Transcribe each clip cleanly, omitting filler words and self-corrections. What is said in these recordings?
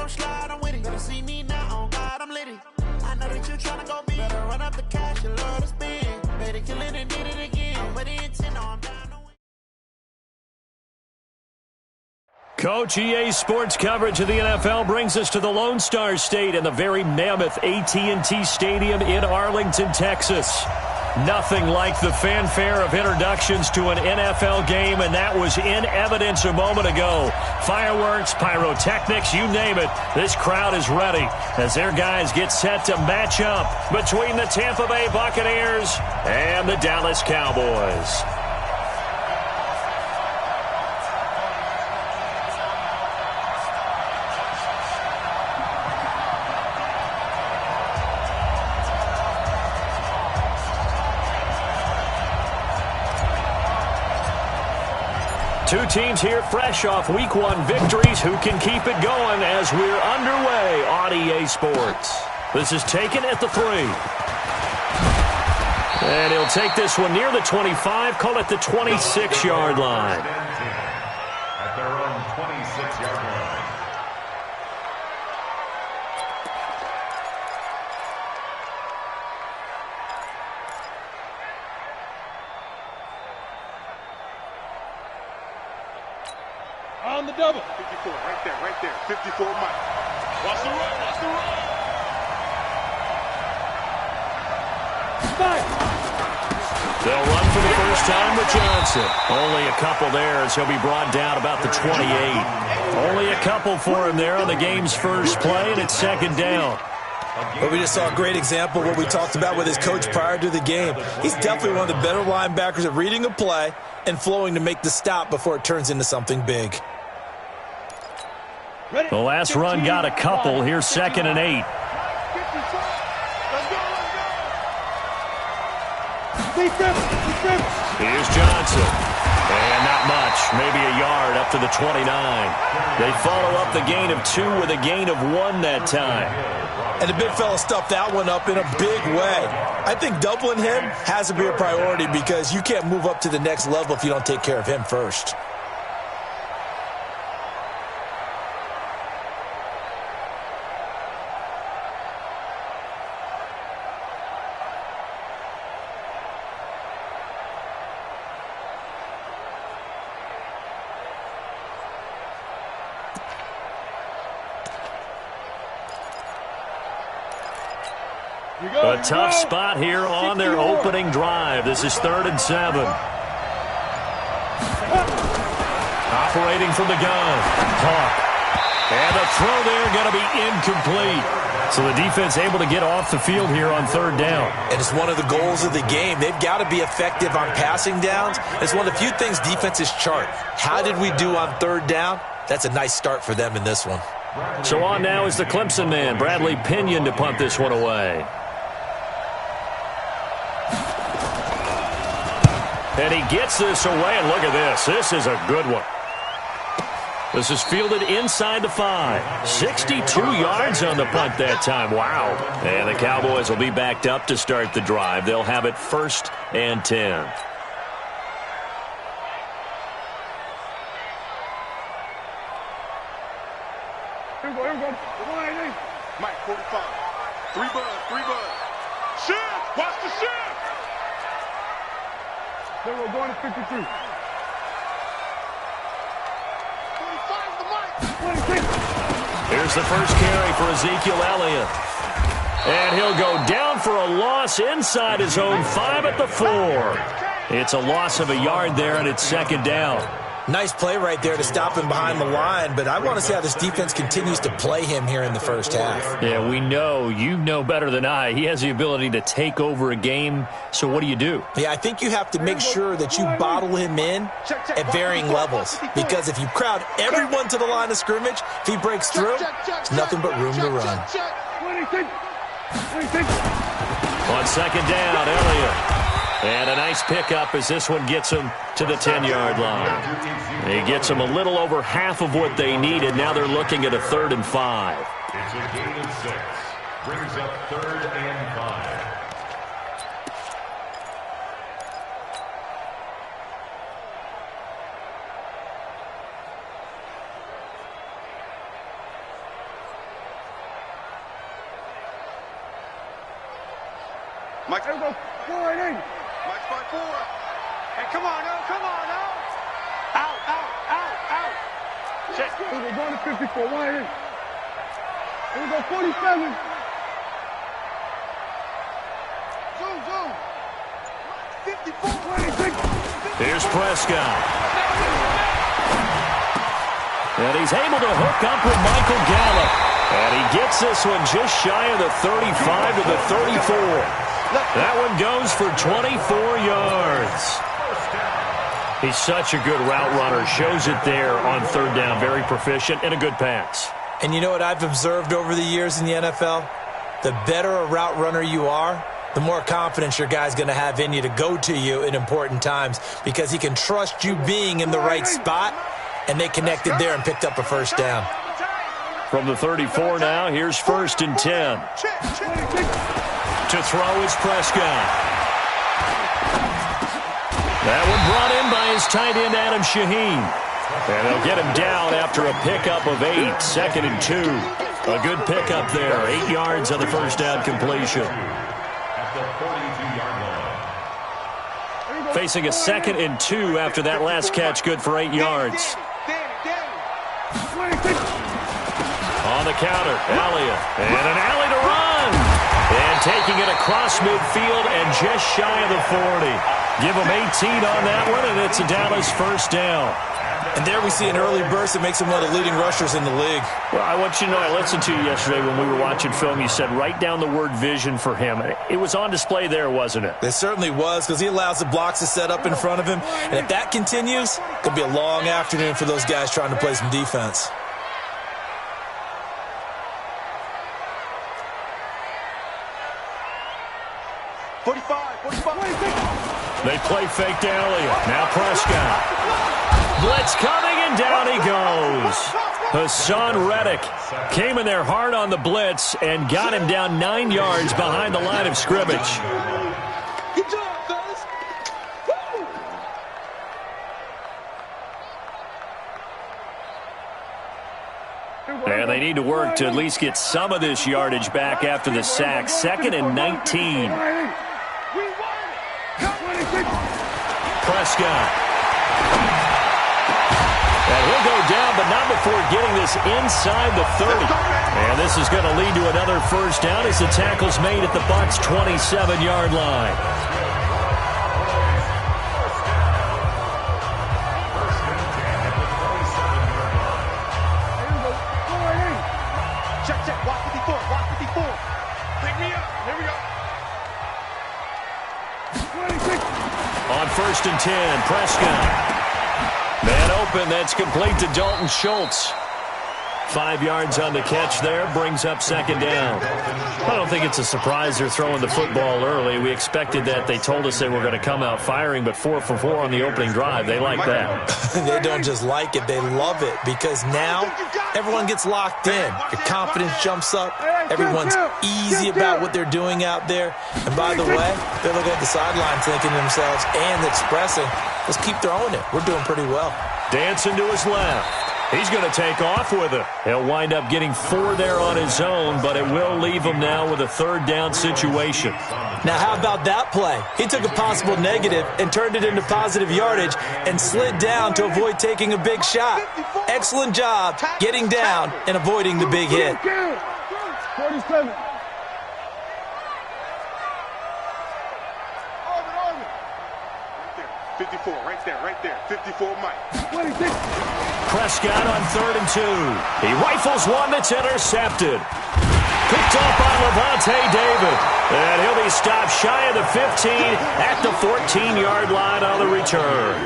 don't slide, I'm with it. Better see me now, on God, I'm litty. I know that you tryna go big. Better run up the cash, you love to spend. Better kill it and did it again. But the intent, no, I'm down to win. Coach, EA Sports coverage of the NFL brings us to the Lone Star State in the very mammoth AT&T Stadium in Arlington, Texas. Nothing like the fanfare of introductions to an NFL game, and that was in evidence a moment ago. Fireworks, pyrotechnics, you name it. This crowd is ready as their guys get set to match up between the Tampa Bay Buccaneers and the Dallas Cowboys. Two teams here fresh off Week 1 victories. Who can keep it going as we're underway on EA Sports? This is taken at the 3. And he'll take this one near the 25, call it the 26-yard line. At their own 26-yard line. On the double. 54, right there. 54 Mike. Watch the run. They'll run for the first time with Johnson. Only a couple there as he'll be brought down about the 28. Only a couple for him there on the game's first play, and it's second down. But we just saw a great example of what we talked about with his coach prior to the game. He's definitely one of the better linebackers at reading a play and flowing to make the stop before it turns into something big. The last run got a couple. Here's 2nd and 8. Here's Johnson. And not much. Maybe a yard up to the 29. They follow up the gain of 2 with a gain of 1 that time. And the big fella stuffed that one up in a big way. I think doubling him has to be a priority because you can't move up to the next level if you don't take care of him first. A tough spot here on their opening drive. This is 3rd and 7. Operating from the gun. Hawk. And the throw there going to be incomplete. So the defense able to get off the field here on 3rd down. And it's one of the goals of the game. They've got to be effective on passing downs. It's one of the few things defenses chart. How did we do on 3rd down? That's a nice start for them in this one. So on now is the Clemson man, Bradley Pinion, to punt this one away. And he gets this away, and look at this. This is a good one. This is fielded inside the 5. 62 yards on the punt that time. Wow. And the Cowboys will be backed up to start the drive. They'll have it 1st and 10. Here we go. Mike, 45. 3 bud. Shift! Watch the shift! Then we're going to 53. 45 the Mike. 26. Here's the first carry for Ezekiel Elliott. And he'll go down for a loss inside his own 5 at the 4. It's a loss of a yard there, and it's 2nd down. Nice play right there to stop him behind the line, but I want to see how this defense continues to play him here in the first half. Yeah, we know. You know better than I. He has the ability to take over a game, so what do? Yeah, I think you have to make sure that you bottle him in at varying levels, because if you crowd everyone to the line of scrimmage, if he breaks through, it's nothing but room to run. On 2nd down, Elliott. And a nice pickup as this one gets him to the 10-yard line. He gets them a little over half of what they needed. Now they're looking at a 3rd and 5. It's a gain of 6. Brings up 3rd and 5. Mike, there we go. 4-8. Mike's by 4. Hey, come on, no, come on, no. Out. Check. We're going to 54. 1-8. Here we go, 47. Zoom. 54. 26. Here's Prescott. And he's able to hook up with Michael Gallup. And he gets this one just shy of the 35 to the 34. That one goes for 24 yards. He's such a good route runner. Shows it there on third down. Very proficient and a good pass. And you know what I've observed over the years in the NFL? The better a route runner you are, the more confidence your guy's going to have in you to go to you in important times because he can trust you being in the right spot, and they connected there and picked up a first down. From the 34 now, here's 1st and 10. To throw is Prescott. That one brought in by his tight end, Adam Shaheen. And they'll get him down after a pickup of 8, 2nd and 2. A good pickup there, 8 yards on the first down completion. Facing a 2nd and 2 after that last catch, good for 8 yards. On the counter, Elliott, and an alley to run. And taking it across midfield and just shy of the 40. Give him 18 on that one, and it's a Dallas first down. And there we see an early burst that makes him one of the leading rushers in the league. Well, I want you to know, I listened to you yesterday when we were watching film. You said write down the word vision for him. It was on display there, wasn't it? It certainly was, because he allows the blocks to set up in front of him. And if that continues, it could be a long afternoon for those guys trying to play some defense. They play fake to Elliott. Now Prescott. Blitz coming, and down he goes. Hassan Reddick came in there hard on the blitz and got him down 9 yards behind the line of scrimmage. Good job, fellas. And they need to work to at least get some of this yardage back after the sack. 2nd and 19. Prescott. And he'll go down, but not before getting this inside the 30. And this is going to lead to another first down as the tackle's made at the Bucs' 27-yard line. Check. Block 54. Pick me up. Here we go. On 1st and 10, Prescott. Man open, that's complete to Dalton Schultz. 5 yards on the catch there, brings up 2nd down. I don't think it's a surprise they're throwing the football early. We expected that. They told us they were going to come out firing, but 4 for 4 on the opening drive. They like that. They don't just like it, they love it, because now everyone gets locked in. Your confidence jumps up. Everyone's easy about what they're doing out there. And by the way, they're looking at the sideline thinking to themselves and expressing, let's keep throwing it. We're doing pretty well. Dancing to his left. He's going to take off with it. He'll wind up getting 4 there on his own, but it will leave him now with a 3rd down situation. Now, how about that play? He took a possible negative and turned it into positive yardage and slid down to avoid taking a big shot. Excellent job getting down and avoiding the big hit. 47. 54, right there. 54, Mike. 26. Prescott on 3rd and 2. He rifles one that's intercepted. Picked off by Levante David. And he'll be stopped shy of the 15 at the 14-yard line on the return.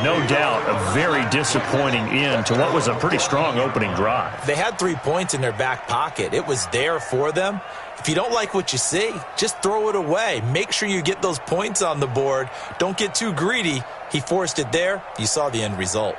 No doubt a very disappointing end to what was a pretty strong opening drive. They had 3 points in their back pocket. It was there for them. If you don't like what you see, just throw it away. Make sure you get those points on the board. Don't get too greedy. He forced it there. You saw the end result.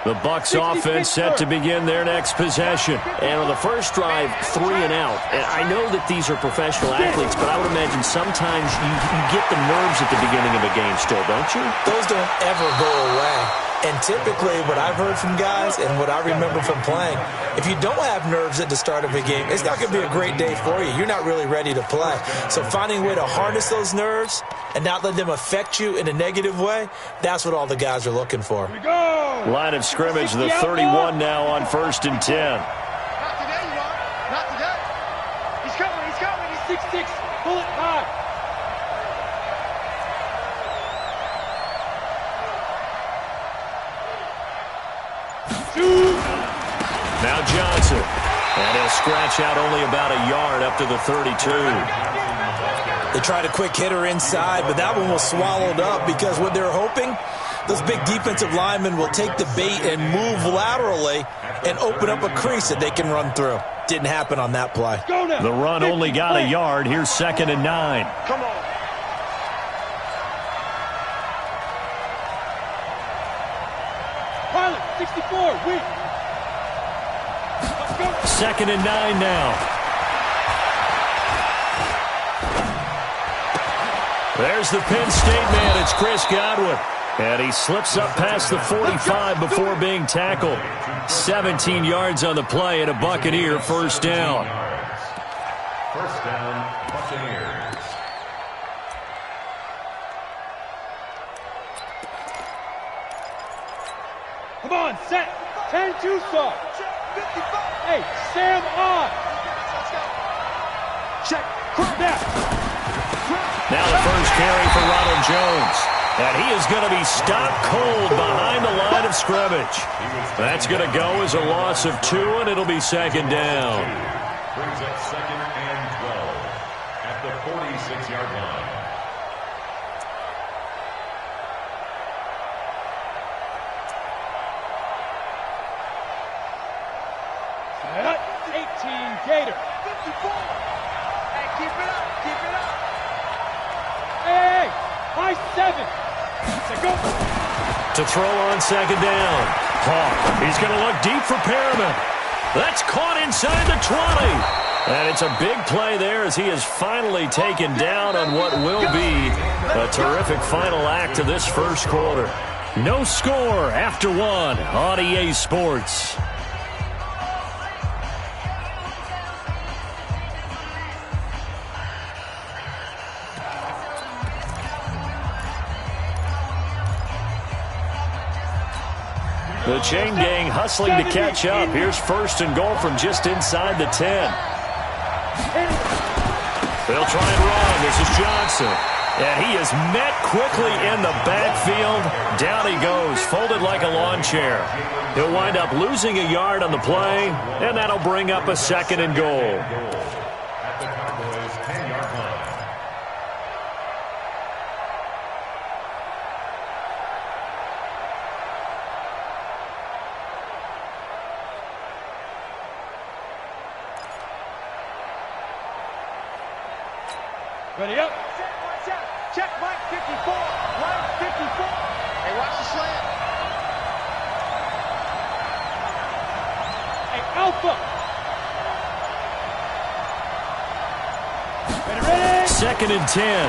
The Bucs offense set to begin their next possession. And on the first drive, 3 and out. And I know that these are professional athletes, but I would imagine sometimes you get the nerves at the beginning of a game still, don't you? Those don't ever go away. And typically what I've heard from guys and what I remember from playing, if you don't have nerves at the start of a game, it's not going to be a great day for you. You're not really ready to play. So finding a way to harness those nerves and not let them affect you in a negative way, that's what all the guys are looking for. Here we go. Line of scrimmage, the 31 now on 1st and 10. Not today, you are. Not today. He's coming. He's coming. He's 6'6". Pull it high. Now Johnson. And he'll scratch out only about a yard up to the 32. They tried a quick hitter inside, but that one was swallowed up because what they're hoping, those big defensive linemen will take the bait and move laterally and open up a crease that they can run through. Didn't happen on that play. The run only got a yard. Here's 2nd and 9. Come on. Pilot, 64, weak. 2nd and 9 now. There's the Penn State man. It's Chris Godwin. And he slips up past the 45 before being tackled. 17 yards on the play and a Buccaneer first down. First down, Buccaneers. Come on, set. 10-2 start. Hey, Sam on. Check. Now the first carry for Ronald Jones. And he is going to be stopped cold behind the line of scrimmage. That's going to go as a loss of 2, and it'll be 2nd down. Brings up 2nd and 12 at the 46-yard line. Set. 18 Gator. 54. Hey, keep it up. Keep it up. Hey, high 7. Go. To throw on 2nd down. Hawk, he's going to look deep for Perriman. That's caught inside the 20. And it's a big play there as he is finally taken down on what will be a terrific final act of this first quarter. No score after 1 on EA Sports. The chain gang hustling to catch up. Here's 1st and goal from just inside the 10. They'll try and run. This is Johnson. And he is met quickly in the backfield. Down he goes, folded like a lawn chair. He'll wind up losing a yard on the play, and that'll bring up a 2nd and goal. At the Cowboys' 10-yard line. Ready up. Watch out. Check Mike 54. Mike 54. Hey, watch the slant. Hey, Alpha. Ready. 2nd and 10.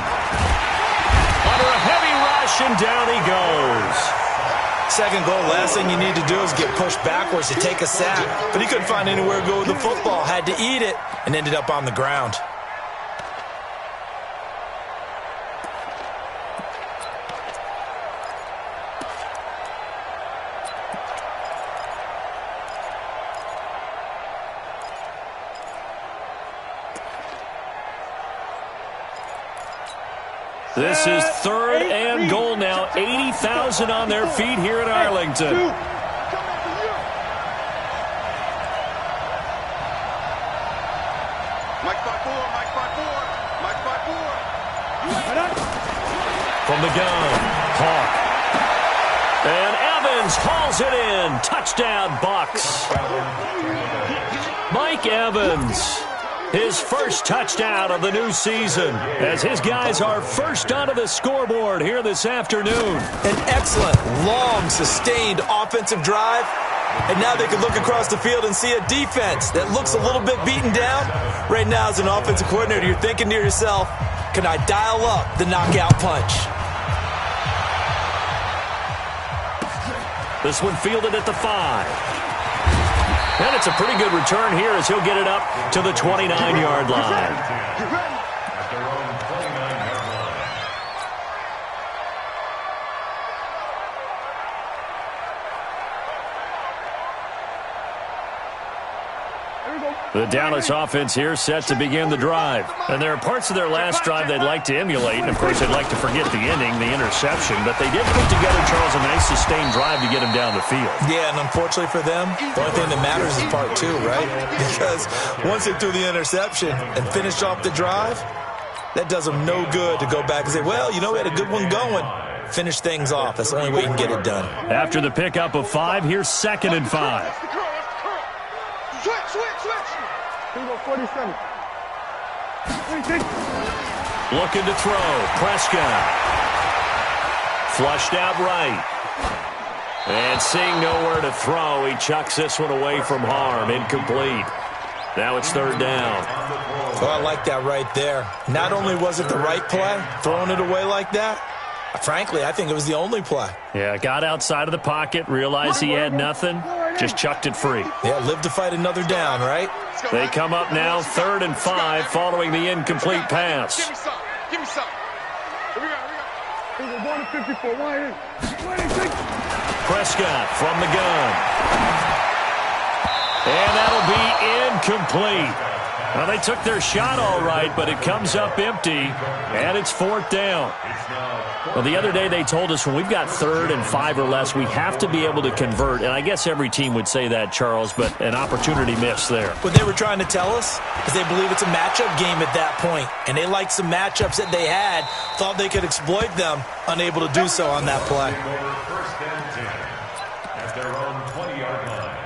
Under a heavy rush, and down he goes. 2nd goal, last thing you need to do is get pushed backwards to take a sack. But he couldn't find anywhere to go with the football. Had to eat it and ended up on the ground. This is 3rd and goal now. 80,000 on their feet here at Arlington. Mike 5-4. Mike 5-4. Mike 5-4. From the gun, Hawk. And Evans hauls it in. Touchdown, Bucs. Mike Evans. His first touchdown of the new season as his guys are first onto the scoreboard here this afternoon. An excellent, long, sustained offensive drive. And now they can look across the field and see a defense that looks a little bit beaten down. Right now, as an offensive coordinator, you're thinking to yourself, can I dial up the knockout punch? This one fielded at the 5. And it's a pretty good return here as he'll get it up to the 29-yard line. At their own 29-yard line. The Dallas offense here set to begin the drive. And there are parts of their last drive they'd like to emulate. And, of course, they'd like to forget the ending, the interception. But they did put together, Charles, a nice sustained drive to get him down the field. Yeah, and unfortunately for them, the only thing that matters is part 2, right? Because once they threw the interception and finished off the drive, that does them no good to go back and say, well, you know, we had a good one going. Finish things off. That's the only way you can get it done. After the pickup of 5, here's 2nd and 5. Switch. Here we go, 47. Looking to throw. Prescott. Flushed out right. And seeing nowhere to throw, he chucks this one away from harm. Incomplete. Now it's 3rd down. Well, I like that right there. Not only was it the right play, throwing it away like that, frankly, I think it was the only play. Yeah, got outside of the pocket, realized he had nothing, just chucked it free. Yeah, live to fight another down, right? They come up now 3rd and 5 following the incomplete pass. Give me some. Here we go. Here we go, going to 54. Wide in. Prescott from the gun. And that'll be incomplete. Well, they took their shot all right, but it comes up empty, and it's 4th down. Well, the other day they told us when we've got 3rd and 5 or less, we have to be able to convert. And I guess every team would say that, Charles, but an opportunity missed there. What they were trying to tell us is they believe it's a matchup game at that point, and they liked some matchups that they had, thought they could exploit them, unable to do so on that play. 1st and 10 at their own 20-yard line.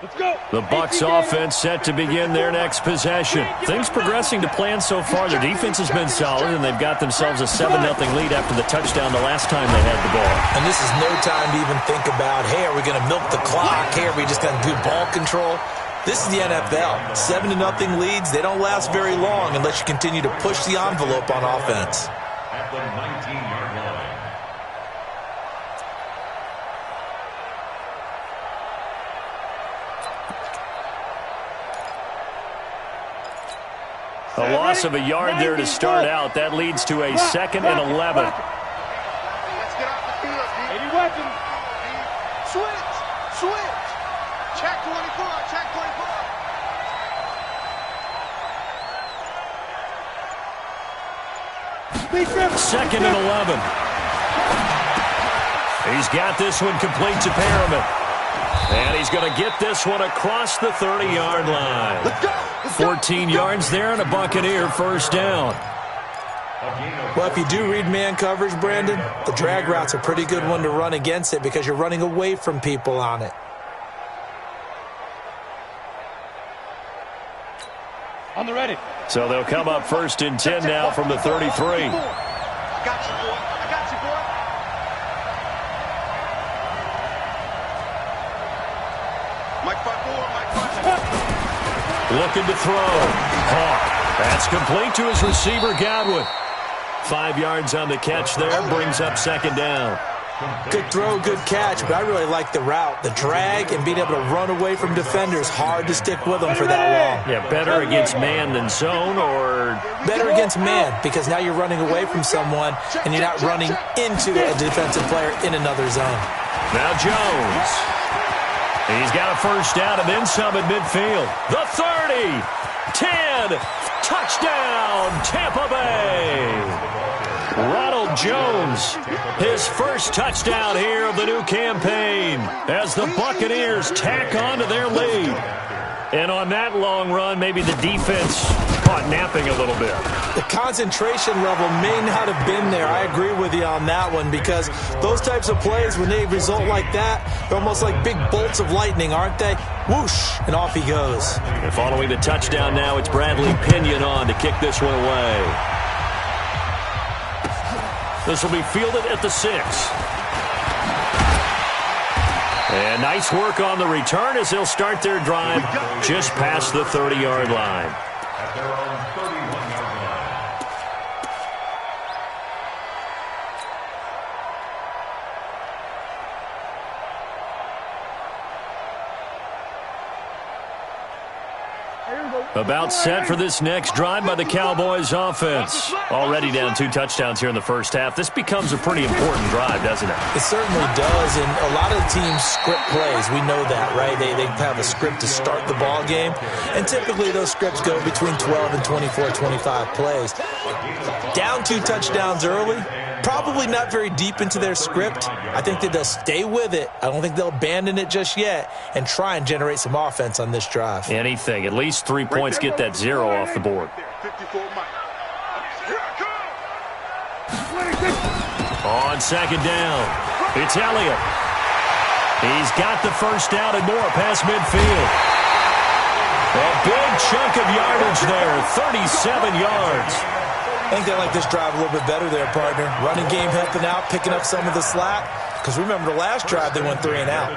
Let's go. The Bucs offense set to begin their next possession. Things progressing to plan so far. Their defense has been solid, and they've got themselves a 7-0 lead after the touchdown the last time they had the ball. And this is no time to even think about, hey, are we going to milk the clock? Hey, are we just going to do ball control? This is the NFL. 7-0 leads, they don't last very long unless you continue to push the envelope on offense. At the 19-yard line. A loss of a yard there to start out. That leads to a 2nd and 11. Let's get off the field, D. Any weapon. Switch. Check 24. Check 24. 2nd and 11. He's got this one complete to Perriman. And he's going to get this one across the 30-yard line. Let's go. 14 yards there and a Buccaneer 1st down. Well, if you do read man coverage, Brandon, the drag route's a pretty good one to run against it because you're running away from people on it. On the ready. So they'll come up 1st and 10 now from the 33. I got you, boy. Mike 5-4. Looking to throw. Hawk. That's complete to his receiver, Godwin. 5 yards on the catch there. Brings up 2nd down. Good throw, good catch, but I really like the route. The drag and being able to run away from defenders, hard to stick with them for that long. Yeah, better against man than zone, or better against man because now you're running away from someone and you're not running into a defensive player in another zone. Now Jones. He's got a 1st down and then some at midfield. The 30, 10, touchdown, Tampa Bay. Ronald Jones, his 1st touchdown here of the new campaign as the Buccaneers tack on to their lead. And on that long run, maybe the defense caught napping a little bit. The concentration level may not have been there. I agree with you on that one because those types of plays, when they result like that, they're almost like big bolts of lightning, aren't they? Whoosh, and off he goes. And following the touchdown now, it's Bradley Pinion on to kick this one away. This will be fielded at the 6. And nice work on the return as they'll start their drive just past the 30-yard line. At their own 31-yard line. About set for this next drive by the Cowboys offense. Already down 2 touchdowns here in the first half. This becomes a pretty important drive, doesn't it? It certainly does, and a lot of the teams script plays. We know that, right? They have a script to start the ball game, and typically those scripts go between 12 and 24, 25 plays. Down 2 touchdowns early, probably not very deep into their script. I think that they'll stay with it. I don't think they'll abandon it just yet and try and generate some offense on this drive. Anything. At least 3 points, get that 0 off the board. On second down, it's Elliott. He's got the first down and more past midfield. A big chunk of yardage there, 37 yards. I think they like this drive a little bit better there, partner. Running game helping out, picking up some of the slack. Because remember the last drive, they went 3 and out.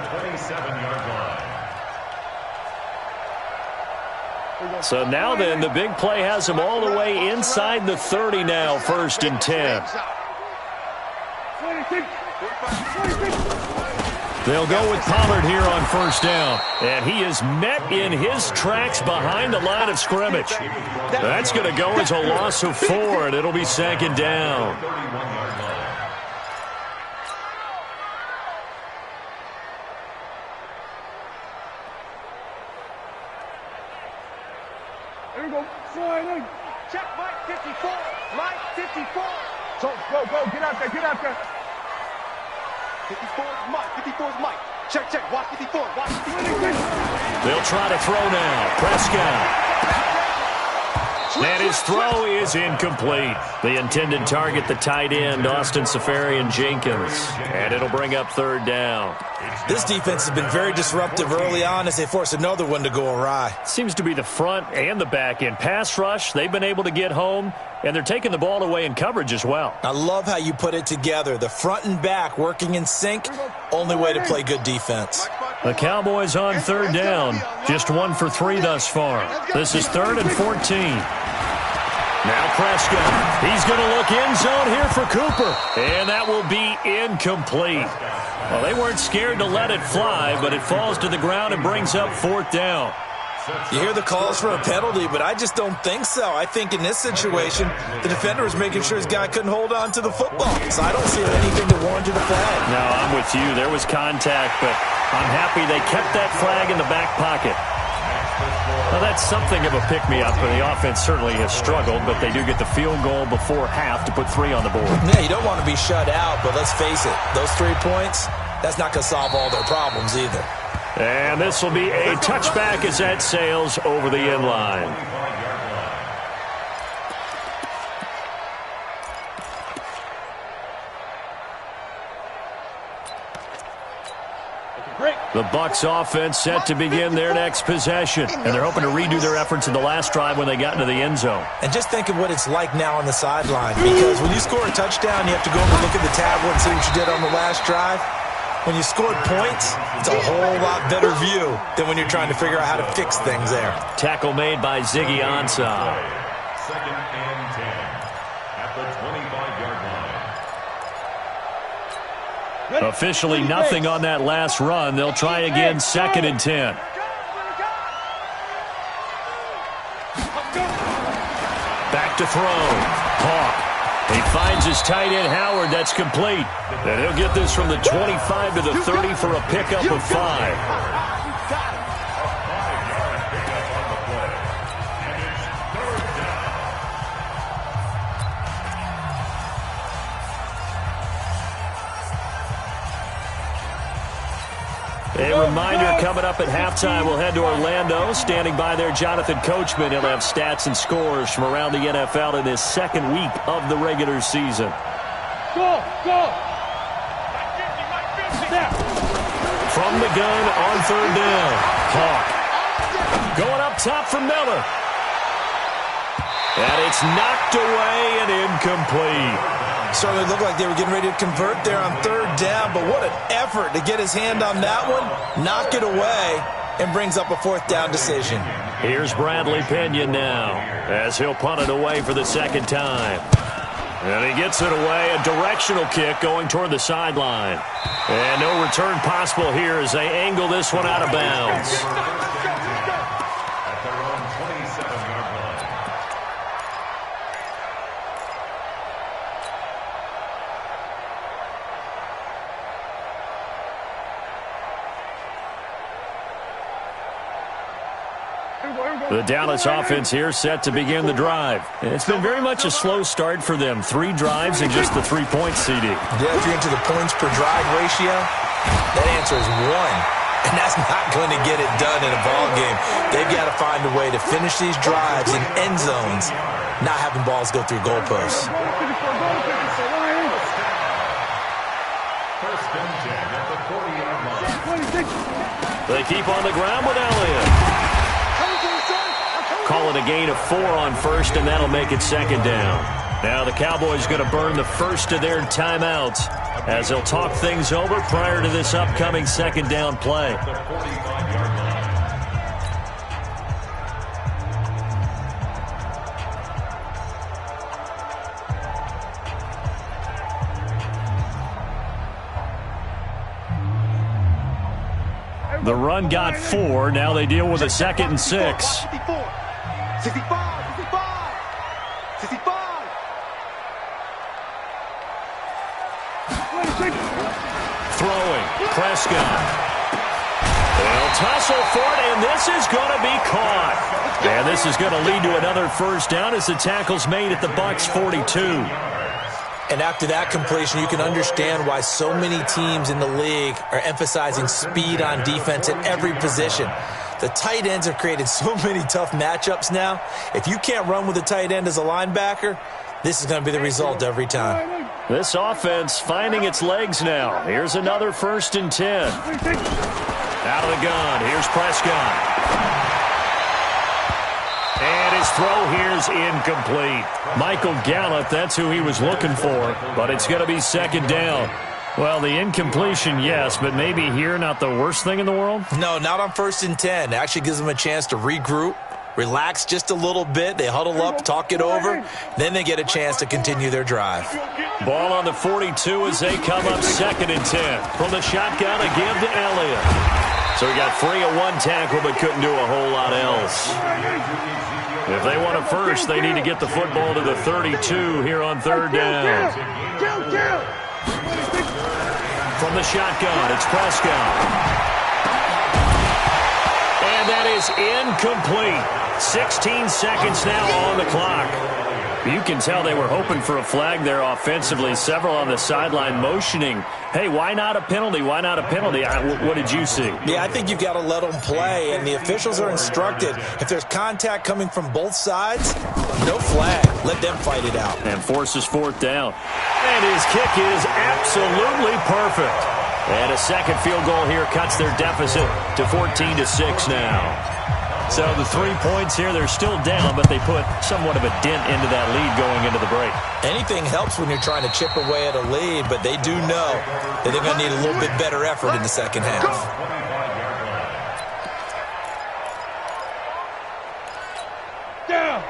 So now then, the big play has them all the way inside the 30 now, 1st and 10. They'll go with Pollard here on 1st down. And he is met in his tracks behind the line of scrimmage. That's going to go as a loss of 4, and it'll be 2nd down. Here we go. Sliding. Check Mike 54. Mike 54. So, go. Get out there. 54 is Mike. 54 is Mike. Check. Watch 54. Watch 54. They'll try to throw now. Prescott. And his throw is incomplete. The intended target, the tight end, Austin Safarian-Jenkins. And it'll bring up 3rd down. This defense has been very disruptive early on as they force another one to go awry. Seems to be the front and the back end. Pass rush, they've been able to get home, and they're taking the ball away in coverage as well. I love how you put it together. The front and back working in sync, only way to play good defense. The Cowboys on 3rd down. Just 1 for 3 thus far. This is 3rd and 14. Now Prescott. He's going to look end zone here for Cooper. And that will be incomplete. Well, they weren't scared to let it fly, but it falls to the ground and brings up 4th down. You hear the calls for a penalty, but I just don't think so. I think in this situation, the defender was making sure his guy couldn't hold on to the football. So I don't see anything that warranted a flag. No, I'm with you. There was contact, but I'm happy they kept that flag in the back pocket. Well, that's something of a pick-me-up, and the offense certainly has struggled, but they do get the field goal before half to put 3 on the board. Yeah, you don't want to be shut out, but let's face it, those 3 points, that's not going to solve all their problems either. And this will be a touchback as that sails over the end line. The Bucs offense set to begin their next possession. And they're hoping to redo their efforts in the last drive when they got into the end zone. And just think of what it's like now on the sideline. Because when you score a touchdown, you have to go over and look at the tablet and see what you did on the last drive. When you scored points, it's a whole lot better view than when you're trying to figure out how to fix things there. Tackle made by Ziggy Ansah. 2nd and 10 at the 25-yard line. Officially nothing on that last run. They'll try again, 2nd and 10. Back to throw. Hawk. He finds his tight end, Howard. That's complete. And he'll get this from the 25 to the 30 for a pickup of 5. A reminder coming up at halftime, we'll head to Orlando. Standing by there, Jonathan Coachman. He'll have stats and scores from around the NFL in this 2nd week of the regular season. Go! From the gun on 3rd down. Hawk going up top for Miller. And it's knocked away and incomplete. Certainly looked like they were getting ready to convert there on third down, but what an effort to get his hand on that one, knock it away, and brings up a fourth down decision. Here's Bradley Pinion now as he'll punt it away for the second time. And he gets it away, a directional kick going toward the sideline. And no return possible here as they angle this one out of bounds. At their own 27-yard line. The Dallas offense here set to begin the drive. It's been very much a slow start for them. 3 drives and just the 3 points, CD. Yeah, if you're into the points per drive ratio, that answer is 1. And that's not going to get it done in a ball game. They've got to find a way to finish these drives in end zones, not having balls go through goalposts. First and 10 at the 40-yard line. They keep on the ground with Elliott. Call it a gain of 4 on first, and that'll make it second down. Now the Cowboys going to burn the first of their timeouts as they'll talk things over prior to this upcoming second down play. The 45-yard line. The run got 4. Now they deal with a 2nd and 6. 65. 65. Throwing. Prescott. They'll tussle for it, and this is going to be caught. And this is going to lead to another first down as the tackle's made at the Bucs 42. And after that completion, you can understand why so many teams in the league are emphasizing speed on defense at every position. The tight ends have created so many tough matchups now. If you can't run with a tight end as a linebacker, this is going to be the result every time. This offense finding its legs now. Here's another 1st and 10. Out of the gun. Here's Prescott. And his throw here's incomplete. Michael Gallup, that's who he was looking for, but it's going to be second down. Well, the incompletion, yes, but maybe here not the worst thing in the world? No, not on 1st and 10. It actually gives them a chance to regroup, relax just a little bit. They huddle up, talk it over. Then they get a chance to continue their drive. Ball on the 42 as they come up 2nd and 10. From the shotgun, a give to Elliott. So he got free of 1 tackle but couldn't do a whole lot else. If they want a first, they need to get the football to the 32 here on 3rd down. From the shotgun, it's Prescott. And that is incomplete. 16 seconds now on the clock. You can tell they were hoping for a flag there offensively. Several on the sideline motioning, hey, why not a penalty? Why not a penalty? What did you see? Yeah, I think you've got to let them play, and the officials are instructed. If there's contact coming from both sides, no flag. Let them fight it out. And forces 4th down. And his kick is absolutely perfect. And a second field goal here cuts their deficit to 14-6 now. So the 3 points here, they're still down, but they put somewhat of a dent into that lead going into the break. Anything helps when you're trying to chip away at a lead, but they do know that they're going to need a little bit better effort in the second half.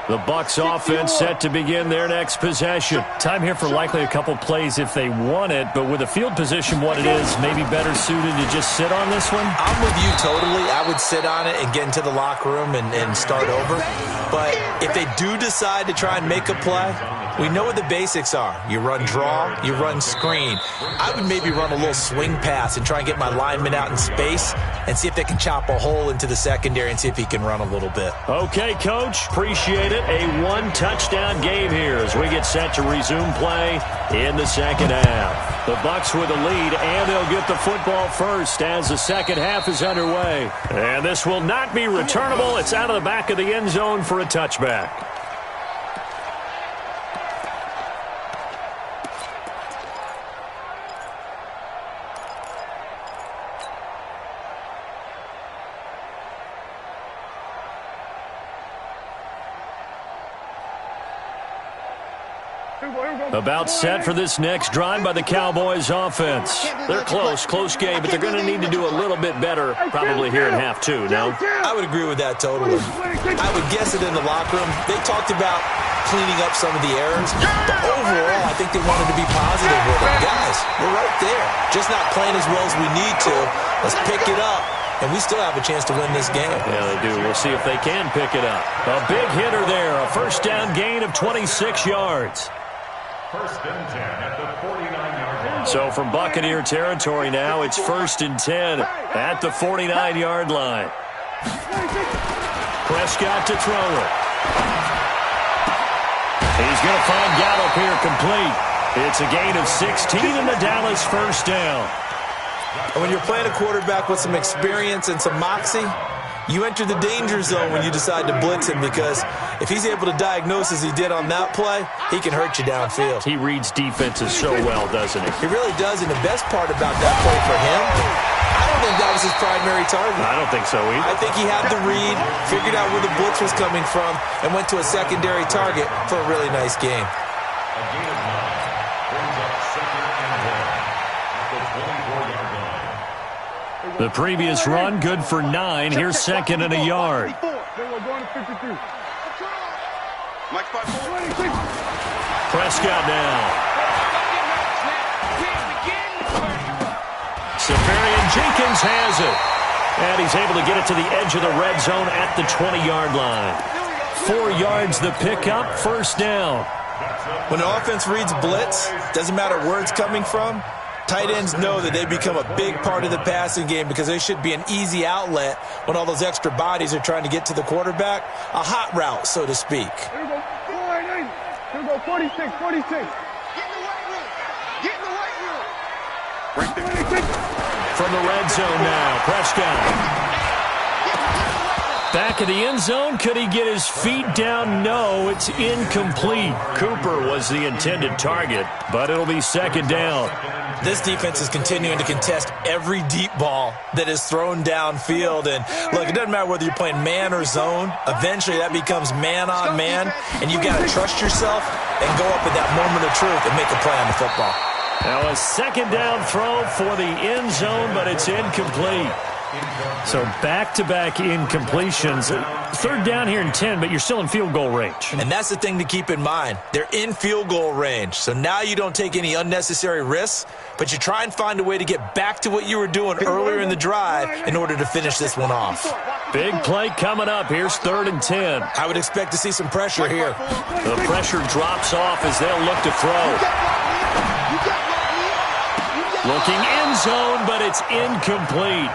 The Bucs offense set to begin their next possession. Time here for likely a couple plays if they want it, but with the field position what it is, maybe better suited to just sit on this one? I'm with you totally. I would sit on it and get into the locker room and start over. But if they do decide to try and make a play, we know what the basics are. You run draw, you run screen. I would maybe run a little swing pass and try and get my lineman out in space and see if they can chop a hole into the secondary and see if he can run a little bit. Okay, Coach. Appreciate it. A 1-touchdown game here as we get set to resume play in the second half. The Bucs with a lead, and they'll get the football first as the second half is underway. And this will not be returnable. It's out of the back of the end zone for a touchback. About set for this next drive by the Cowboys offense. They're close game, but they're going to need to do a little bit better probably here in half two, no? I would agree with that totally. I would guess it in the locker room. They talked about cleaning up some of the errors, but overall, I think they wanted to be positive with it. Guys, we're right there. Just not playing as well as we need to. Let's pick it up. And we still have a chance to win this game. Yeah, they do. We'll see if they can pick it up. A big hitter there. A first down gain of 26 yards. First and 10 at the 49-yard line. So from Buccaneer territory now, it's first and 10 at the 49-yard line. Prescott to throw it. He's going to find Gallup here complete. It's a gain of 16 and the Dallas first down. And when you're playing a quarterback with some experience and some moxie, you enter the danger zone when you decide to blitz him, because if he's able to diagnose as he did on that play, he can hurt you downfield. He reads defenses so well, doesn't he? He really does, and the best part about that play for him, I don't think that was his primary target. I don't think so either. I think he had the read, figured out where the blitz was coming from, and went to a secondary target for a really nice game. A gain of 9 brings up second and 1 at the 24-yard line. The previous run, good for 9. Here's second and a yard. Prescott now. Safarian Jenkins has it. And he's able to get it to the edge of the red zone at the 20-yard line. 4 yards the pickup, first down. When the offense reads blitz, doesn't matter where it's coming from, tight ends know that they become a big part of the passing game because they should be an easy outlet when all those extra bodies are trying to get to the quarterback. A hot route, so to speak. Here we go. Here we go. 46. Get in the white room. Get in the white room. Right there. From the red zone now, Prescott. Back of the end zone. Could he get his feet down? No, it's incomplete. Cooper was the intended target, but it'll be second down. This defense is continuing to contest every deep ball that is thrown downfield. And look, it doesn't matter whether you're playing man or zone. Eventually that becomes man on man, and you've got to trust yourself and go up at that moment of truth and make a play on the football. Now a second down throw for the end zone, but it's incomplete. So back-to-back incompletions. Third down here in 10, but you're still in field goal range. And that's the thing to keep in mind. They're in field goal range. So now you don't take any unnecessary risks, but you try and find a way to get back to what you were doing earlier in the drive in order to finish this one off. Big play coming up. Here's 3rd and 10. I would expect to see some pressure here. The pressure drops off as they'll look to throw. Looking end zone, but it's incomplete.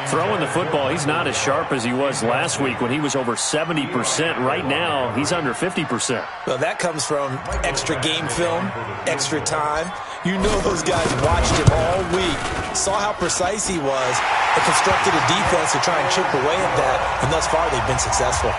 Throwing the football, he's not as sharp as he was last week when he was over 70%. Right now, he's under 50%. Well, that comes from extra game film, extra time. You know those guys watched him all week, saw how precise he was, and constructed a defense to try and chip away at that, and thus far they've been successful.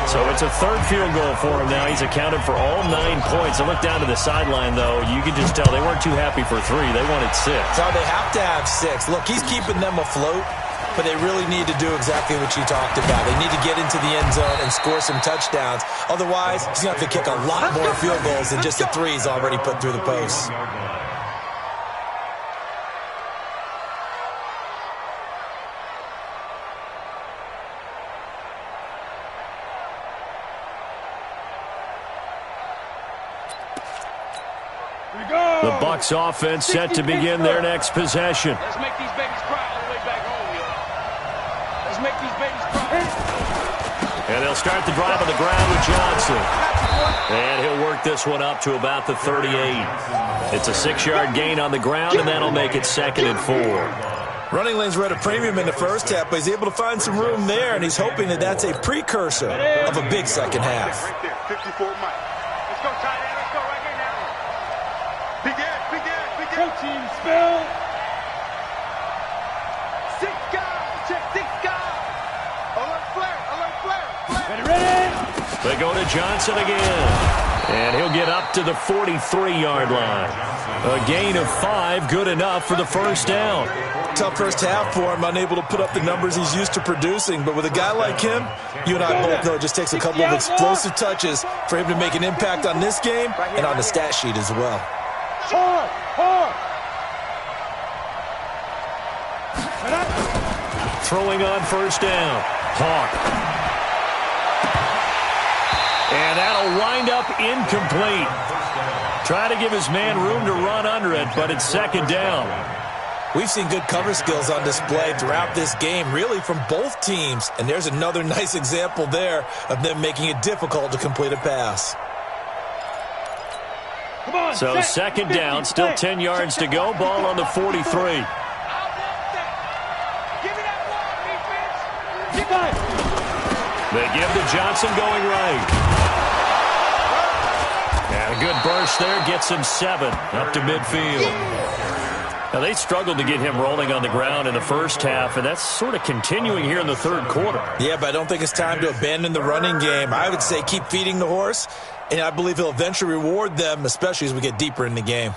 So it's a 3rd field goal for him now. He's accounted for all 9 points. I look down to the sideline, though. You can just tell they weren't too happy for 3. They wanted 6. So they have to have 6. Look, he's keeping them afloat, but they really need to do exactly what you talked about. They need to get into the end zone and score some touchdowns. Otherwise, he's going to have to kick a lot more field goals than just the 3 he's already put through the posts. The Bucs offense set to begin their next possession. Let's make these babies cry all the way back home, yo. Let's make these babies cry. And they'll start the drive on the ground with Johnson. And he'll work this one up to about the 38. It's a 6-yard gain on the ground, and that'll make it 2nd and 4. Running lanes were at a premium in the first half, but he's able to find some room there, and he's hoping that that's a precursor of a big second half. Right there, 54 Mike. Let's go, tight end. Let's go right here now. Big ass. Protein spill. 6 guys. Check 6 guys. Alert flare. Ready. They go to Johnson again. And he'll get up to the 43-yard line. A gain of 5, good enough for the first down. Tough first half for him, unable to put up the numbers he's used to producing. But with a guy like him, you and I both know it just takes a couple of explosive touches for him to make an impact on this game and on the stat sheet as well. Throwing on first down. Hawk. And that'll wind up incomplete. Try to give his man room to run under it, but it's second down. We've seen good cover skills on display throughout this game, really from both teams. And there's another nice example there of them making it difficult to complete a pass. So second down, still 10 yards to go. Ball on the 43. They give to Johnson going right. And a good burst there gets him 7 up to midfield. Now, they struggled to get him rolling on the ground in the first half, and that's sort of continuing here in the third quarter. Yeah, but I don't think it's time to abandon the running game. I would say keep feeding the horse, and I believe he'll eventually reward them, especially as we get deeper in the game.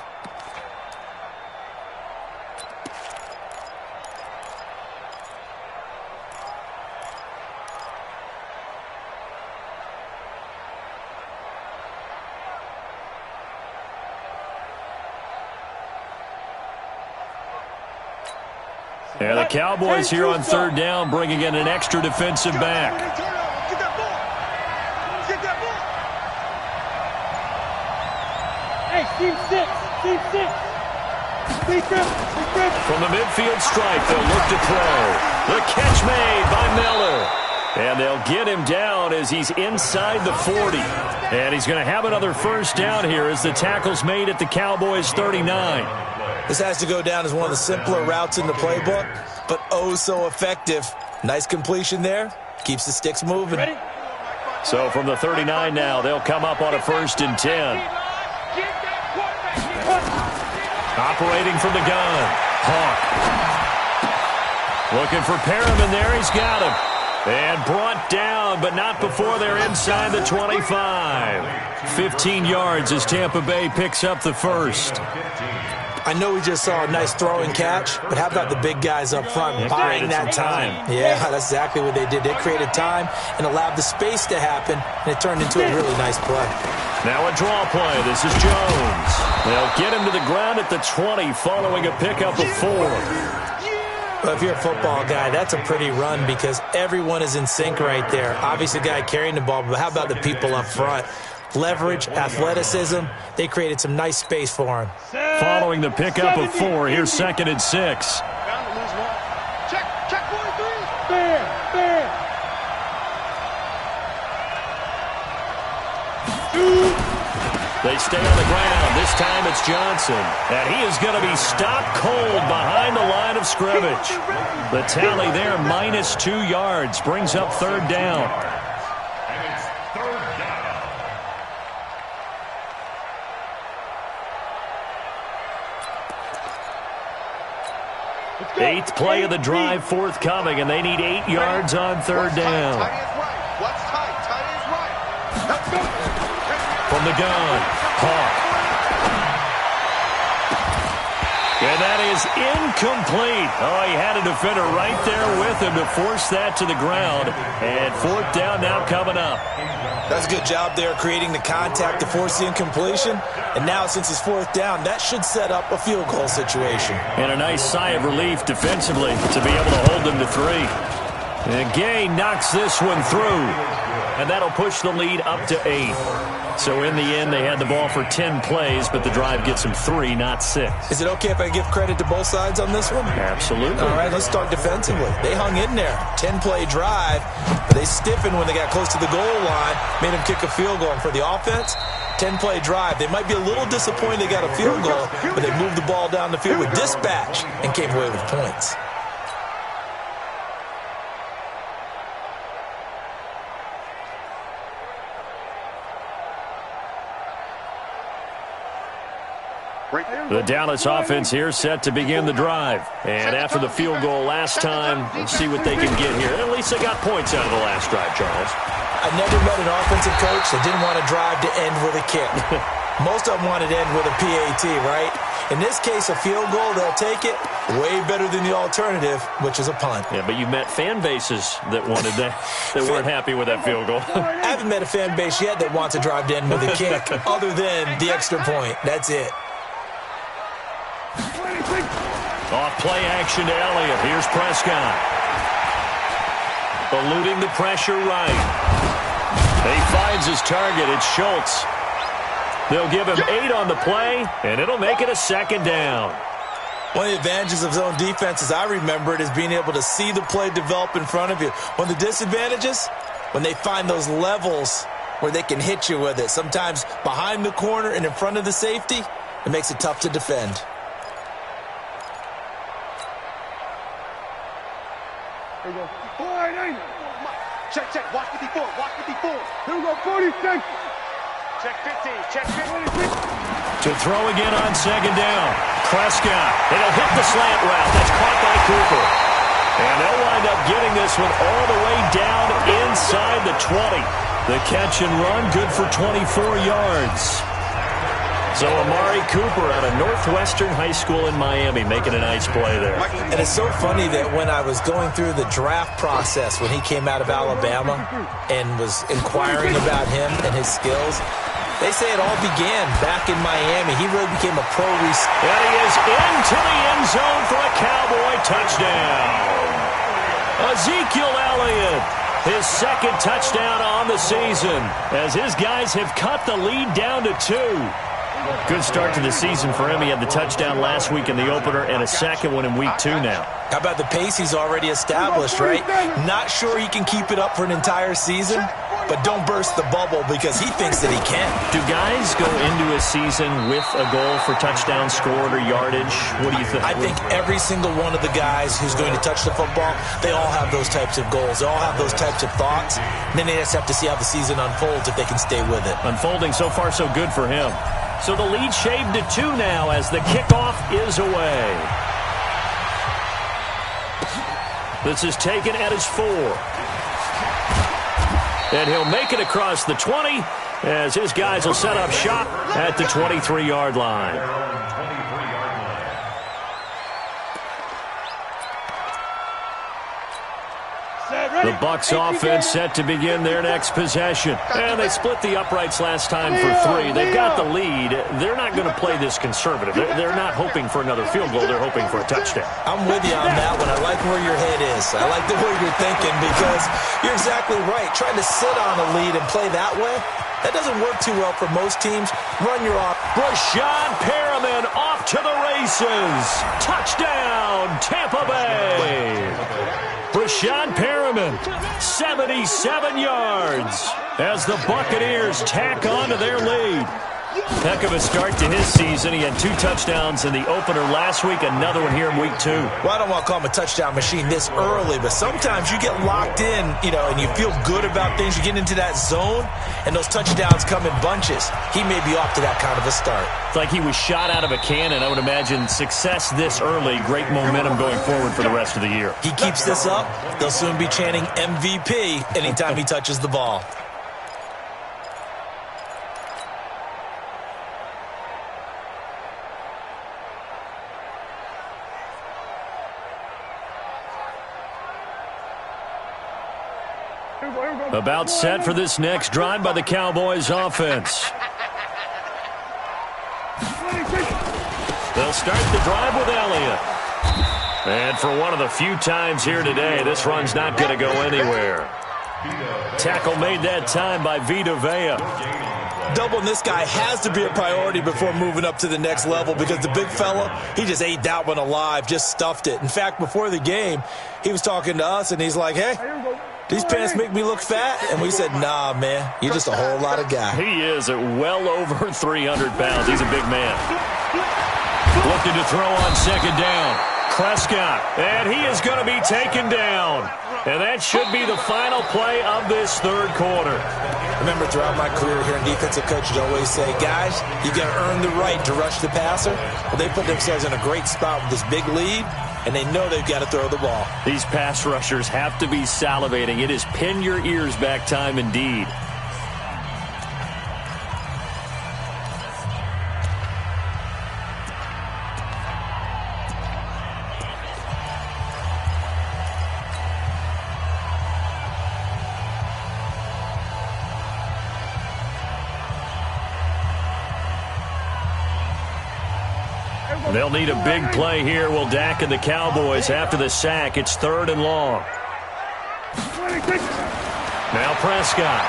And the Cowboys here on third down, bringing in an extra defensive back. Hey, team 6. From the midfield stripe, they'll look to throw. The catch made by Miller. And they'll get him down as he's inside the 40. And he's going to have another first down here as the tackle's made at the Cowboys 39. This has to go down as one of the simpler routes in the playbook, but oh so effective. Nice completion there. Keeps the sticks moving. Ready? So from the 39 now, they'll come up on a 1st and 10. Operating from the gun. Hawk. Looking for Perriman there. He's got him. And brought down, but not before they're inside the 25. 15 yards as Tampa Bay picks up the first. I know we just saw a nice throwing catch, but how about the big guys up front buying that time? Yeah, that's exactly what they did. They created time and allowed the space to happen, and it turned into a really nice play. Now a draw play. This is Jones. They'll get him to the ground at the 20 following a pickup of 4. Well, if you're a football guy, that's a pretty run because everyone is in sync right there. Obviously, the guy carrying the ball, but how about the people up front? Leverage, athleticism, they created some nice space for him. Following the pickup of 4, here's 2nd and 6. Check 43. Fair. They stay on the ground. This time it's Johnson. And he is going to be stopped cold behind the line of scrimmage. The tally there, -2 yards, brings up 3rd down. And it's 3rd down. 8th play of the drive forthcoming, and they need 8 yards on 3rd down. What's tight? Tight is right. Let's go. From the gun, Hawk. And that is incomplete. Oh, he had a defender right there with him to force that to the ground. And 4th down now coming up. That's a good job there creating the contact to force the incompletion. And now since it's 4th down, that should set up a field goal situation. And a nice sigh of relief defensively to be able to hold them to 3. And Gay knocks this one through. And that'll push the lead up to 8. So in the end, they had the ball for 10 plays, but the drive gets them 3, not 6. Is it okay if I give credit to both sides on this one? Absolutely. All right, let's start defensively. They hung in there. 10-play drive, but they stiffened when they got close to the goal line, made them kick a field goal. And for the offense, 10-play drive. They might be a little disappointed they got a field goal, but they moved the ball down the field with dispatch and came away with points. The Dallas offense here set to begin the drive. And after the field goal last time, let's see what they can get here. At least they got points out of the last drive, Charles. I never met an offensive coach that didn't want to drive to end with a kick. Most of them wanted to end with a PAT, right? In this case, a field goal, they'll take it. Way better than the alternative, which is a punt. Yeah, but you met fan bases that wanted that, that weren't happy with that field goal. I haven't met a fan base yet that wants to drive to end with a kick, other than the extra point. That's it. Off play action to Elliott. Here's Prescott. Eluding the pressure right. He finds his target. It's Schultz. They'll give him 8 on the play, and it'll make it a second down. One of the advantages of zone defense, as I remember it, is being able to see the play develop in front of you. One of the disadvantages, when they find those levels where they can hit you with it, sometimes behind the corner and in front of the safety, it makes it tough to defend. Here we go. 4-8. Check. Watch 54. Watch 54. Here we go. 46. Check 15. Check 15. To throw again on second down. Prescott. And he'll hit the slant route. That's caught by Cooper. And they'll wind up getting this one all the way down inside the 20. The catch and run, good for 24 yards. So Amari Cooper out of Northwestern High School in Miami making a nice play there. And it's so funny that when I was going through the draft process when he came out of Alabama and was inquiring about him and his skills, they say it all began back in Miami. He really became a pro. And he is into the end zone for a Cowboy touchdown. Ezekiel Elliott, his second touchdown on the season, as his guys have cut the lead down to 2. Good start to the season for him. He had the touchdown last week in the opener and a second one in week 2 now. How about the pace he's already established, right? Not sure he can keep it up for an entire season, but don't burst the bubble because he thinks that he can. Do guys go into a season with a goal for touchdown scored or yardage? What do you think? I think every single one of the guys who's going to touch the football, they all have those types of goals. They all have those types of thoughts. And then they just have to see how the season unfolds if they can stay with it. Unfolding so far so good for him. So the lead shaved to 2 now as the kickoff is away. This is taken at his 4. And he'll make it across the 20 as his guys will set up shop at the 23-yard line. The Bucs offense set to begin their next possession. And they split the uprights last time for 3. They've got the lead. They're not going to play this conservative. They're not hoping for another field goal. They're hoping for a touchdown. I'm with you on that one. I like where your head is. I like the way you're thinking because you're exactly right. Trying to sit on a lead and play that way, that doesn't work too well for most teams. Run your off. Brashad Perriman off to the races. Touchdown, Tampa Bay. Brashad Perriman, 77 yards as the Buccaneers tack on to their lead. Heck of a start to his season. He had 2 touchdowns in the opener last week, another one here in week 2. Well, I don't want to call him a touchdown machine this early, but sometimes you get locked in, and you feel good about things. You get into that zone, and those touchdowns come in bunches. He may be off to that kind of a start. It's like he was shot out of a cannon. I would imagine success this early, great momentum going forward for the rest of the year. He keeps this up, they'll soon be chanting MVP anytime he touches the ball. About set for this next drive by the Cowboys offense. They'll start the drive with Elliott. And for one of the few times here today, this run's not going to go anywhere. Tackle made that time by Vita Vea. Doubling this guy has to be a priority before moving up to the next level because the big fella, he just ate that one alive, just stuffed it. In fact, before the game, he was talking to us, and he's like, hey, these pants make me look fat? And we said, nah, man, you're just a whole lot of guy. He is at well over 300 pounds. He's a big man. Looking to throw on second down. Prescott, and he is going to be taken down. And that should be the final play of this third quarter. Remember, throughout my career here in defensive coaches always say, guys, you got to earn the right to rush the passer. Well, they put themselves in a great spot with this big lead, and they know they've got to throw the ball. These pass rushers have to be salivating. It is pin your ears back time indeed. They'll need a big play here. Will Dak and the Cowboys after the sack. It's 3rd and long. Now Prescott.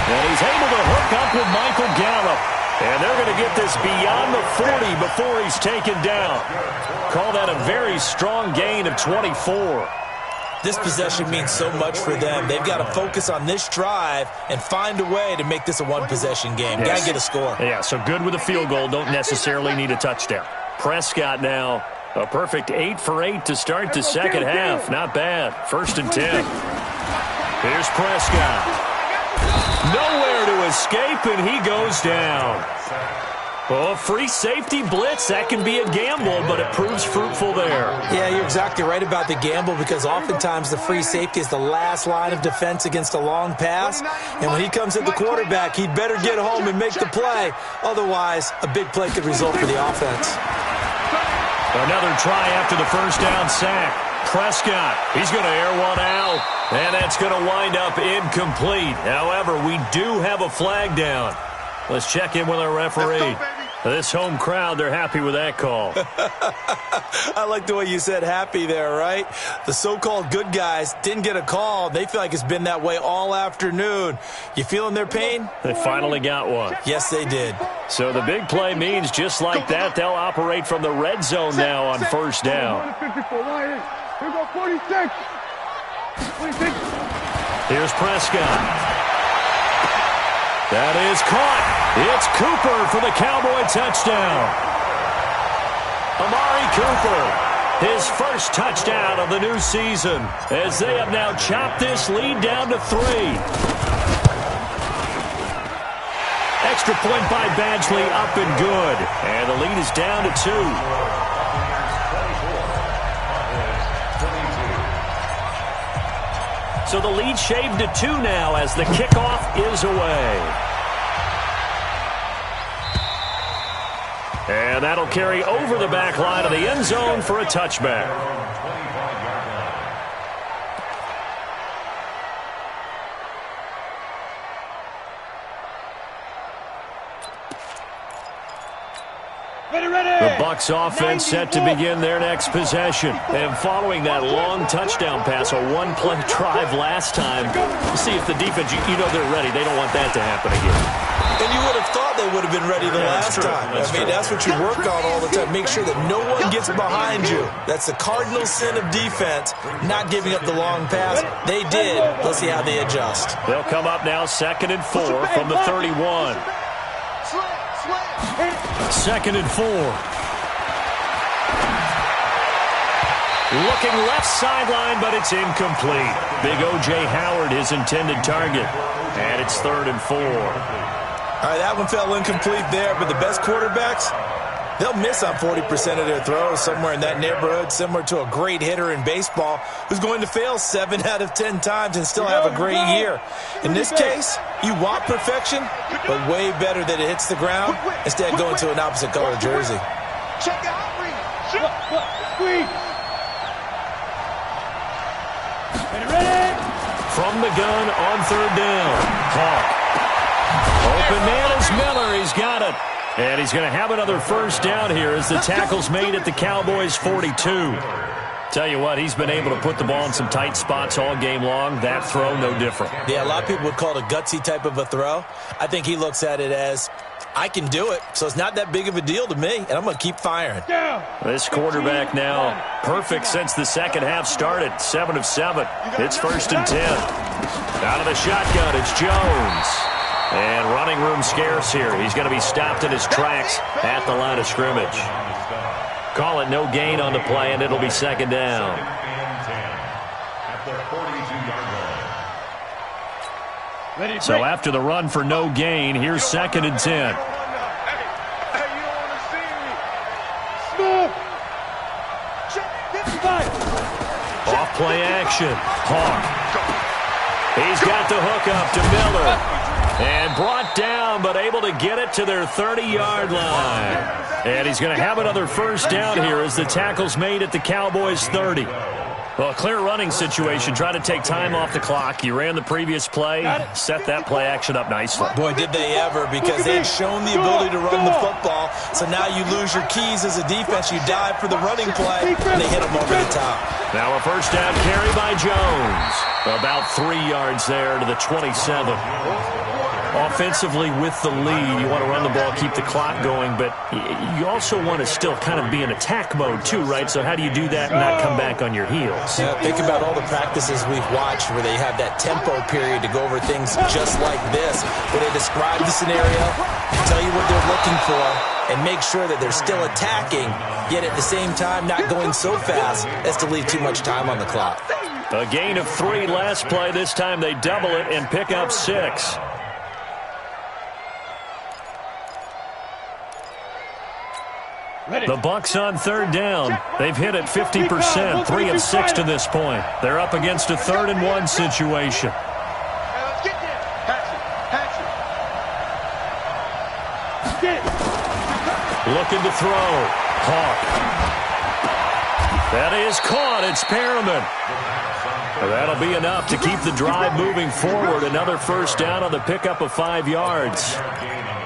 And he's able to hook up with Michael Gallup. And they're going to get this beyond the 40 before he's taken down. Call that a very strong gain of 24. This possession means so much for them. They've got to focus on this drive and find a way to make this a one-possession game. Got to get a score. Yeah, so good with a field goal. Don't necessarily need a touchdown. Prescott now, a perfect 8 for 8 to start the second half. Not bad. 1st and 10. Here's Prescott. Nowhere to escape, and he goes down. Oh, free safety blitz. That can be a gamble, but it proves fruitful there. Yeah, you're exactly right about the gamble because oftentimes the free safety is the last line of defense against a long pass. And when he comes at the quarterback, he'd better get home and make the play. Otherwise, a big play could result for the offense. Another try after the first down sack. Prescott, he's going to air one out. And that's going to wind up incomplete. However, we do have a flag down. Let's check in with our referee. This home crowd, they're happy with that call. I like the way you said happy there, right? The so-called good guys didn't get a call. They feel like it's been that way all afternoon. You feeling their pain? They finally got one. Yes, they did. So the big play means just like that, they'll operate from the red zone now on 1st down. Here go 46. Here's Prescott. That is caught. It's Cooper for the Cowboy touchdown. Amari Cooper, his first touchdown of the new season, as they have now chopped this lead down to 3. Extra point by Badgley, up and good. And the lead is down to 2. So the lead shaved to 2 now as the kickoff is away. And that'll carry over the back line of the end zone for a touchback. The Bucs offense set to begin their next possession. And following that long touchdown pass, a one-play drive last time, see if the defense, you know they're ready. They don't want that to happen again. And you would have thought they would have been ready the last time. That's what you work on all the time. Make sure that no one gets behind you. That's the cardinal sin of defense, not giving up the long pass. They did. Let's see how they adjust. They'll come up now 2nd and 4 from the 31. 2nd and 4. Looking left sideline, but it's incomplete. Big O.J. Howard, his intended target. And it's 3rd and 4. All right, that one fell incomplete there, but the best quarterbacks, they'll miss on 40% of their throws, somewhere in that neighborhood, similar to a great hitter in baseball who's going to fail 7 out of 10 times and still have a great year. In this case, you want perfection, but way better that it hits the ground instead of going to an opposite color jersey. Check out. From the gun on 3rd down. Hawk. Open man is Miller. He's got it. And he's going to have another first down here as the tackle's made at the Cowboys' 42. Tell you what, he's been able to put the ball in some tight spots all game long. That throw, no different. Yeah, a lot of people would call it a gutsy type of a throw. I think he looks at it as, I can do it, so it's not that big of a deal to me, and I'm going to keep firing. This quarterback now perfect since the second half started. 7 of 7. It's 1st and 10. Out of the shotgun, it's Jones. And running room scarce here. He's going to be stopped in his tracks at the line of scrimmage. Call it no gain on the play, and it'll be 2nd down. So after the run for no gain, here's 2nd and 10. play action. Hawk. He's got the hook up to Miller. And brought down, but able to get it to their 30-yard line. And he's going to have another first down here as the tackle's made at the Cowboys' 30. Well, a clear running situation. Try to take time off the clock. You ran the previous play, set that play action up nicely. Boy, did they ever, because they'd shown the ability to run the football. So now you lose your keys as a defense. You dive for the running play, and they hit them over the top. Now a first down carry by Jones. About 3 yards there to the 27. Offensively with the lead, you want to run the ball, keep the clock going, but you also want to still kind of be in attack mode too, right? So how do you do that and not come back on your heels? Yeah, think about all the practices we've watched where they have that tempo period to go over things just like this, where they describe the scenario, tell you what they're looking for, and make sure that they're still attacking, yet at the same time not going so fast as to leave too much time on the clock. A gain of 3 last play. This time they double it and pick up 6. The Bucs on third down. They've hit it 50%, 3 of 6 to this point. They're up against a 3rd and 1 situation. Looking to throw. Hawk. That is caught. It's Perriman. That'll be enough to keep the drive moving forward. Another first down on the pickup of 5 yards.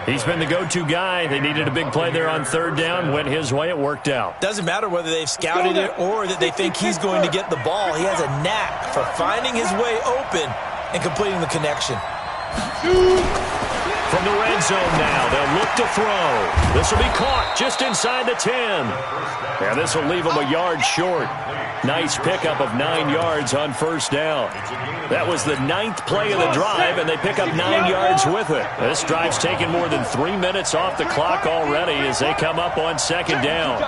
He's been the go-to guy. They needed a big play there on third down. Went his way. It worked out. Doesn't matter whether they've scouted it or that they think he's going to get the ball. He has a knack for finding his way open and completing the connection. From the red zone now, they'll look to throw. This will be caught just inside the 10. Yeah, this will leave them a yard short. Nice pickup of 9 yards on first down. That was the 9th play of the drive, and they pick up 9 yards with it. This drive's taken more than 3 minutes off the clock already as they come up on second down.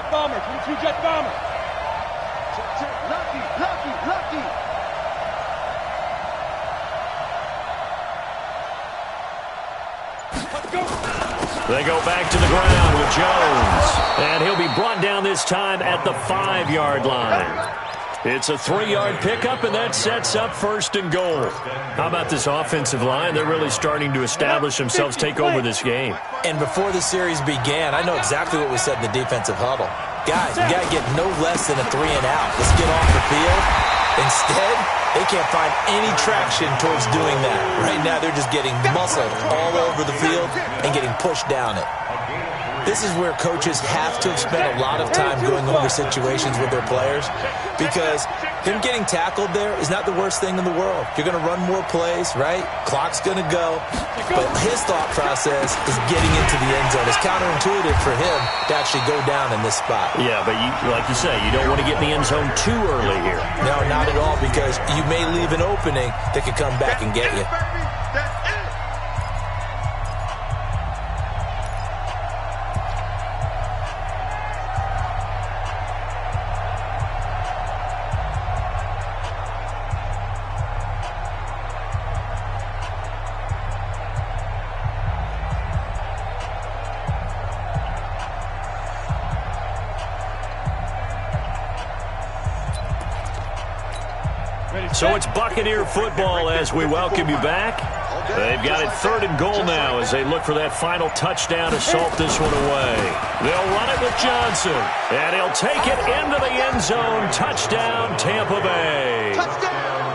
They go back to the ground with Jones. And he'll be brought down this time at the 5-yard line. It's a 3-yard pickup, and that sets up 1st and goal. How about this offensive line? They're really starting to establish themselves, take over this game. And before the series began, I know exactly what we said in the defensive huddle. Guys, we got to get no less than a 3 and out. Let's get off the field. Instead, they can't find any traction towards doing that. Right now, they're just getting muscled all over the field and getting pushed down it. This is where coaches have to have spent a lot of time going over situations with their players, because him getting tackled there is not the worst thing in the world. You're going to run more plays, right? Clock's going to go. But his thought process is getting into the end zone. It's counterintuitive for him to actually go down in this spot. Yeah, but like you say, you don't want to get in the end zone too early here. No, not at all, because you may leave an opening that could come back and get you. So it's Buccaneer football as we welcome you back. They've got it 3rd and goal now as they look for that final touchdown to salt this one away. They'll run it with Johnson, and he'll take it into the end zone. Touchdown, Tampa Bay.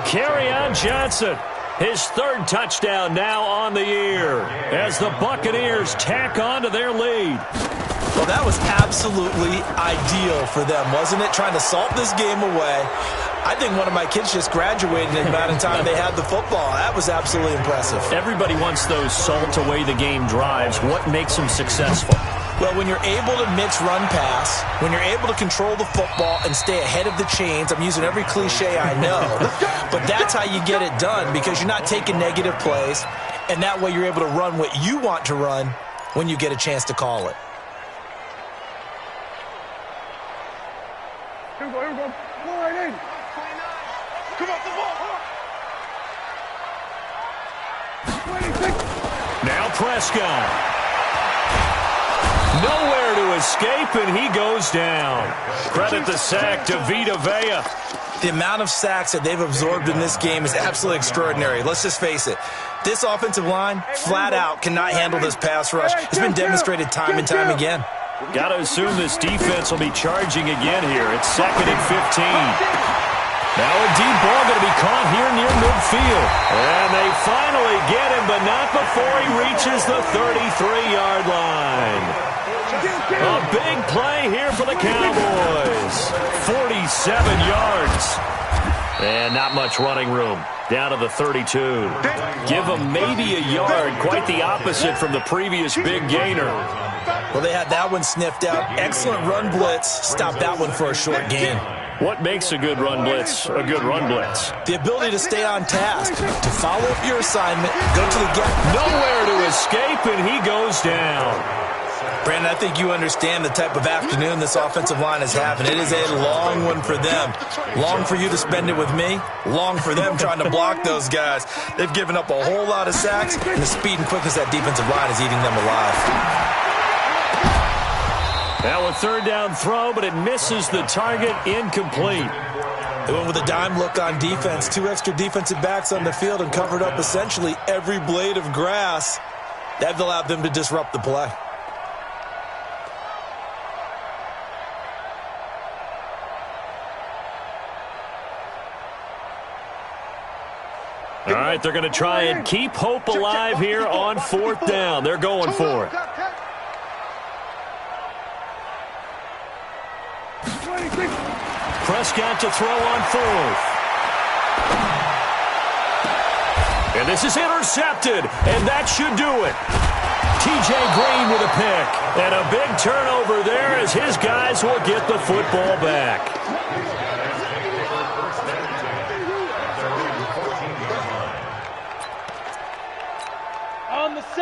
Kerryon Johnson, his 3rd touchdown now on the year as the Buccaneers tack on to their lead. Well, that was absolutely ideal for them, wasn't it? Trying to salt this game away. I think one of my kids just graduated in the amount of time they had the football. That was absolutely impressive. Everybody wants those salt-away-the-game drives. What makes them successful? Well, when you're able to mix run-pass, when you're able to control the football and stay ahead of the chains, I'm using every cliche I know, but that's how you get it done, because you're not taking negative plays, and that way you're able to run what you want to run when you get a chance to call it. Here we go. Go right in. Come on, the ball. 26. Now Prescott. Nowhere to escape, and he goes down. Credit the sack to Vita Vea. The amount of sacks that they've absorbed in this game is absolutely extraordinary. Let's just face it. This offensive line, flat out, cannot handle this pass rush. It's been demonstrated time and time again. Got to assume this defense will be charging again here. It's 2nd and 15. Now a deep ball going to be caught here near midfield. And they finally get him, but not before he reaches the 33-yard line. A big play here for the Cowboys. 47 yards. And not much running room. Down to the 32. Give them maybe a yard. Quite the opposite from the previous big gainer. Well, they had that one sniffed out. Excellent run blitz. Stopped that one for a short gain. What makes a good run blitz a good run blitz? The ability to stay on task, to follow up your assignment, go to the gap. Nowhere to escape, and he goes down. Brandon, I think you understand the type of afternoon this offensive line is having. It is a long one for them. Long for you to spend it with me. Long for them trying to block those guys. They've given up a whole lot of sacks, and the speed and quickness of that defensive line is eating them alive. Now a 3rd down throw, but it misses the target. Incomplete. They went with a dime look on defense. 2 extra defensive backs on the field and covered up essentially every blade of grass. That allowed them to disrupt the play. All right, they're going to try and keep hope alive here on 4th down. They're going for it. Prescott to throw on 4th. And this is intercepted, and that should do it. T.J. Green with a pick. And a big turnover there as his guys will get the football back.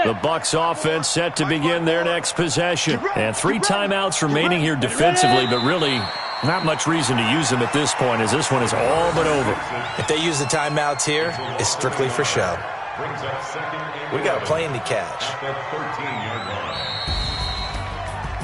The Bucs offense set to begin their next possession. And 3 timeouts remaining here defensively, but really not much reason to use them at this point as this one is all but over. If they use the timeouts here, it's strictly for show. We got a plane to catch.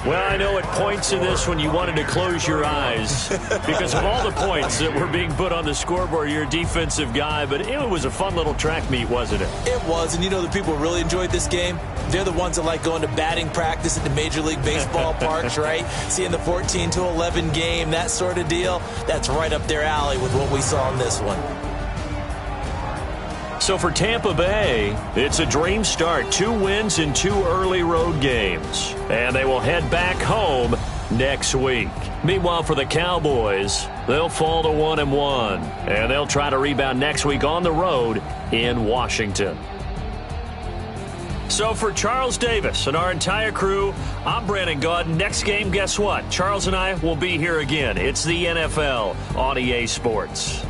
Well, I know at points in this when you wanted to close your eyes because of all the points that were being put on the scoreboard. You're a defensive guy, but it was a fun little track meet, wasn't it? It was, and you know the people really enjoyed this game? They're the ones that like going to batting practice at the Major League Baseball parks, right? Seeing the 14-11 game, that sort of deal. That's right up their alley with what we saw in this one. So for Tampa Bay, it's a dream start. 2 wins in 2 early road games. And they will head back home next week. Meanwhile, for the Cowboys, they'll fall to 1-1. And they'll try to rebound next week on the road in Washington. So for Charles Davis and our entire crew, I'm Brandon Gaud. Next game, guess what? Charles and I will be here again. It's the NFL on EA Sports.